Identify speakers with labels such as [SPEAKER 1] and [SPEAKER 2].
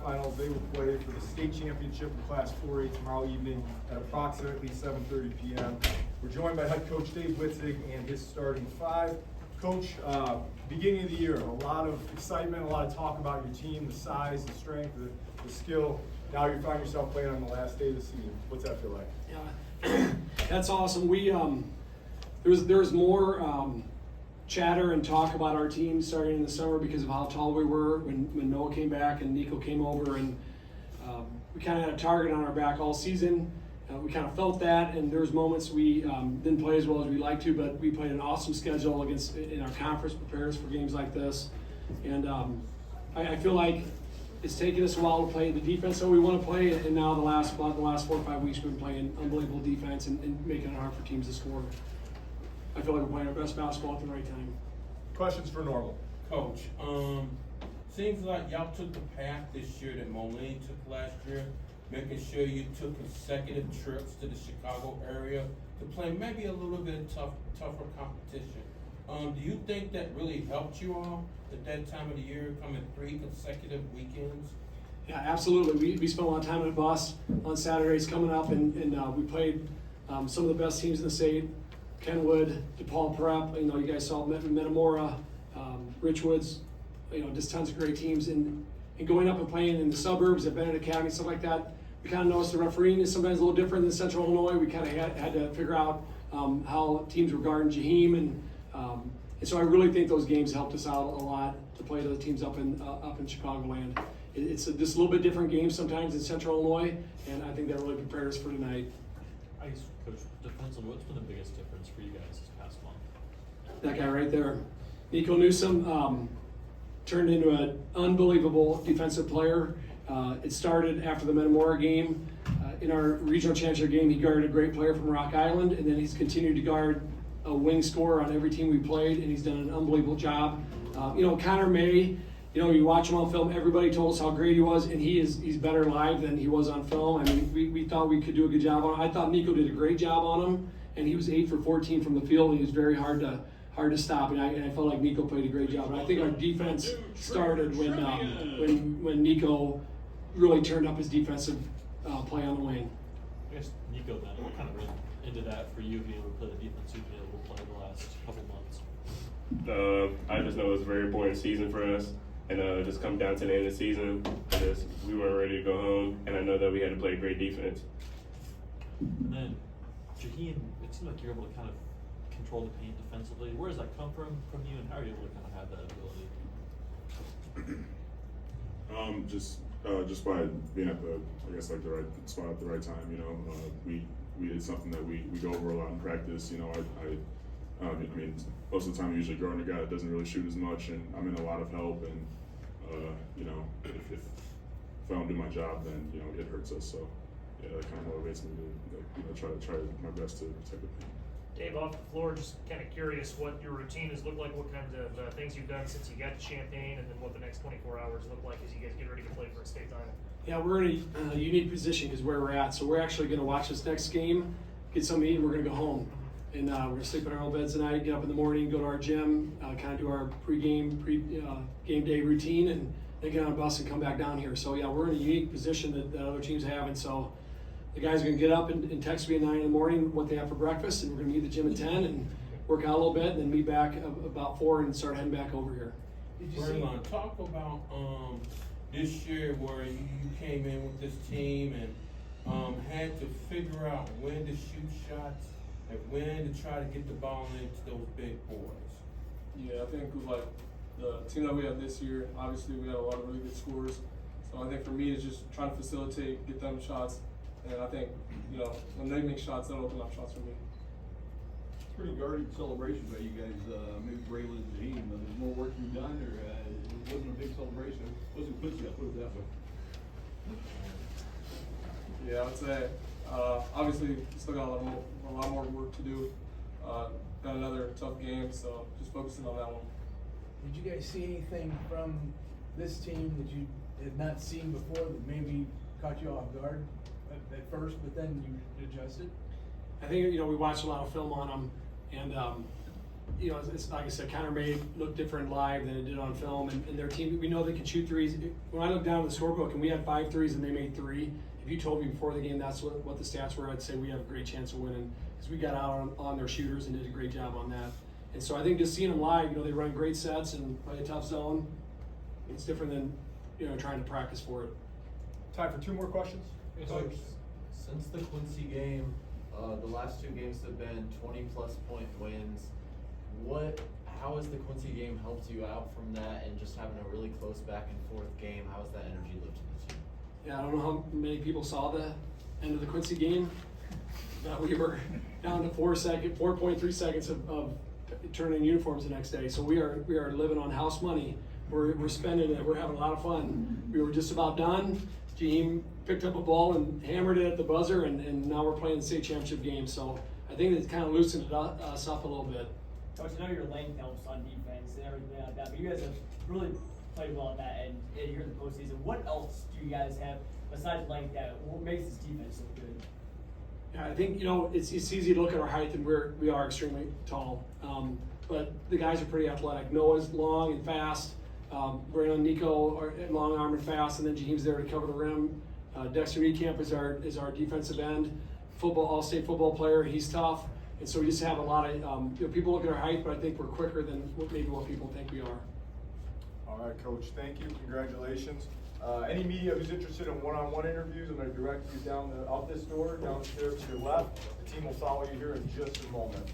[SPEAKER 1] Finals, they will play for the state championship in Class 4A tomorrow evening at approximately 7:30 p.m. We're joined by head coach Dave Witzig and his starting five. Coach, beginning of the year, a lot of excitement, a lot of talk about your team, the size, the strength, the skill. Now you find yourself playing on the last day of the season. What's that feel like?
[SPEAKER 2] Yeah, that's awesome. We there's more chatter and talk about our team starting in the summer because of how tall we were when Noah came back and Nico came over, and we kind of had a target on our back all season. We kind of felt that, and there was moments we didn't play as well as we like to, but we played an awesome schedule in our conference, prepared us for games like this, and I feel like it's taken us a while to play the defense that we want to play, and now the last 4 or 5 weeks we've been playing unbelievable defense and making it hard for teams to score. I feel like we're playing our best basketball at the right time.
[SPEAKER 1] Questions for Normal.
[SPEAKER 3] Coach, seems like y'all took the path this year that Moline took last year, making sure you took consecutive trips to the Chicago area to play maybe a little bit tougher competition. Do you think that really helped you all at that time of the year, coming 3 consecutive weekends?
[SPEAKER 2] Yeah, absolutely. We spent a lot of time on the bus on Saturdays coming up, and we played some of the best teams in the state. Kenwood, DePaul Prep, you guys saw Metamora, Richwoods, just tons of great teams. And going up and playing in the suburbs at Bennett Academy, stuff like that, we kind of noticed the refereeing is sometimes a little different than Central Illinois. We kind of had to figure out how teams were guarding Jaheim, and so I really think those games helped us out a lot to play the teams up in Chicagoland. It's just a little bit different game sometimes in Central Illinois, and I think that really prepared us for tonight.
[SPEAKER 4] I guess, Coach, defensively, what's been the biggest difference for you guys this past month?
[SPEAKER 2] That guy right there, Nico Newsom, turned into an unbelievable defensive player. It started after the Metamora game. In our regional championship game, he guarded a great player from Rock Island, and then he's continued to guard a wing scorer on every team we played, and he's done an unbelievable job. Connor May, you watch him on film, everybody told us how great he was, and he's better live than he was on film. I mean, we thought we could do a good job on him. I thought Nico did a great job on him, and he was 8 for 14 from the field, and he was very hard to stop, and I felt like Nico played a great job. And I think our defense started when Nico really turned up his defensive play on the wing.
[SPEAKER 4] I guess, Nico, then, what kind of went into that for you being able to play the defense you've been able to play the last couple months?
[SPEAKER 5] I just know it was a very important season for us, and just come down to the end of the season, we weren't ready to go home, and I know that we had to play great defense.
[SPEAKER 4] And then, Jaheim, it seemed like you're able to kind of control the paint defensively. Where does that come from you, and how are you able to kind of have that ability?
[SPEAKER 6] Just by being at the right spot at the right time. We did something that we go over a lot in practice. I mean, most of the time I'm usually guarding a guy that doesn't really shoot as much, and I'm in a lot of help. And if I don't do my job, then it hurts us. So yeah, that kind of motivates me to try my best to protect the paint.
[SPEAKER 7] Dave, off the floor, just kind of curious what your routine has looked like, what kinds of things you've done since you got to Champaign, and then what the next 24 hours look like as you guys get ready to play for a state title.
[SPEAKER 2] Yeah, we're in a unique position because where we're at. So we're actually going to watch this next game, get something to eat, and we're going to go home. And we're going to sleep in our own beds tonight, get up in the morning, go to our gym, kind of do our game day routine, and then get on a bus and come back down here. So yeah, we're in a unique position that other teams have, and so the guys are going to get up and text me at 9 in the morning what they have for breakfast, and we're going to meet at the gym at 10 and work out a little bit, and then meet back about 4 and start heading back over here.
[SPEAKER 3] Braylon, talk about this year where you came in with this team and had to figure out when to shoot shots and when to try to get the ball into those big boys.
[SPEAKER 8] Yeah, I think with the team that we have this year, obviously we had a lot of really good scorers. So I think for me it's just trying to facilitate, get them shots. And I think, when they make shots, that'll open up shots for me.
[SPEAKER 9] Pretty guarded celebration by you guys, maybe Braylon and Jaheim. There's more work you've done, or it wasn't a big celebration. It wasn't pussy, I'll put it that way.
[SPEAKER 8] Yeah, I would say, obviously, still got a lot more work to do. Got another tough game, so just focusing on that one.
[SPEAKER 10] Did you guys see anything from this team that you had not seen before that maybe caught you off guard at first, but then you adjusted?
[SPEAKER 2] I think we watched a lot of film on them, and you know, it's like I said, Connor may look different live than it did on film, and their team, we know they can shoot threes. When I look down at the scorebook and we had 5 threes and they made 3, if you told me before the game that's what the stats were, I'd say we have a great chance of winning, because we got out on their shooters and did a great job on that. And so I think just seeing them live, you know, they run great sets and play a tough zone. It's different than, you know, trying to practice for it.
[SPEAKER 1] Time for 2 more questions.
[SPEAKER 11] Coach, since the Quincy game, the last 2 games have been 20-plus point wins. How has the Quincy game helped you out from that, and just having a really close back and forth game? How has that energy lifted the team?
[SPEAKER 2] Yeah, I don't know how many people saw the end of the Quincy game. We were down to 4.3 seconds of turning uniforms the next day. So we are living on house money. We're spending it. We're having a lot of fun. We were just about done. Jaheim picked up a ball and hammered it at the buzzer, and now we're playing the state championship game. So I think it's kind of loosened us up a little bit.
[SPEAKER 12] Coach, I know your length helps on defense and everything like that, but you guys have really played well on that, and here in the postseason, what else do you guys have besides length that makes this defense so good?
[SPEAKER 2] Yeah, I think, you know, it's easy to look at our height, and we are extremely tall, but the guys are pretty athletic. Noah's long and fast. Brandon and Nico are long arm and fast, and then Jaheim's there to cover the rim. Dexter Niekamp is our defensive end, all-state football player. He's tough, and so we just have a lot of you know, people look at our height, but I think we're quicker than maybe what people think we are.
[SPEAKER 1] All right, Coach, thank you, congratulations. Any media who's interested in one-on-one interviews, I'm going to direct you out this door, downstairs to your left. The team will follow you here in just a moment.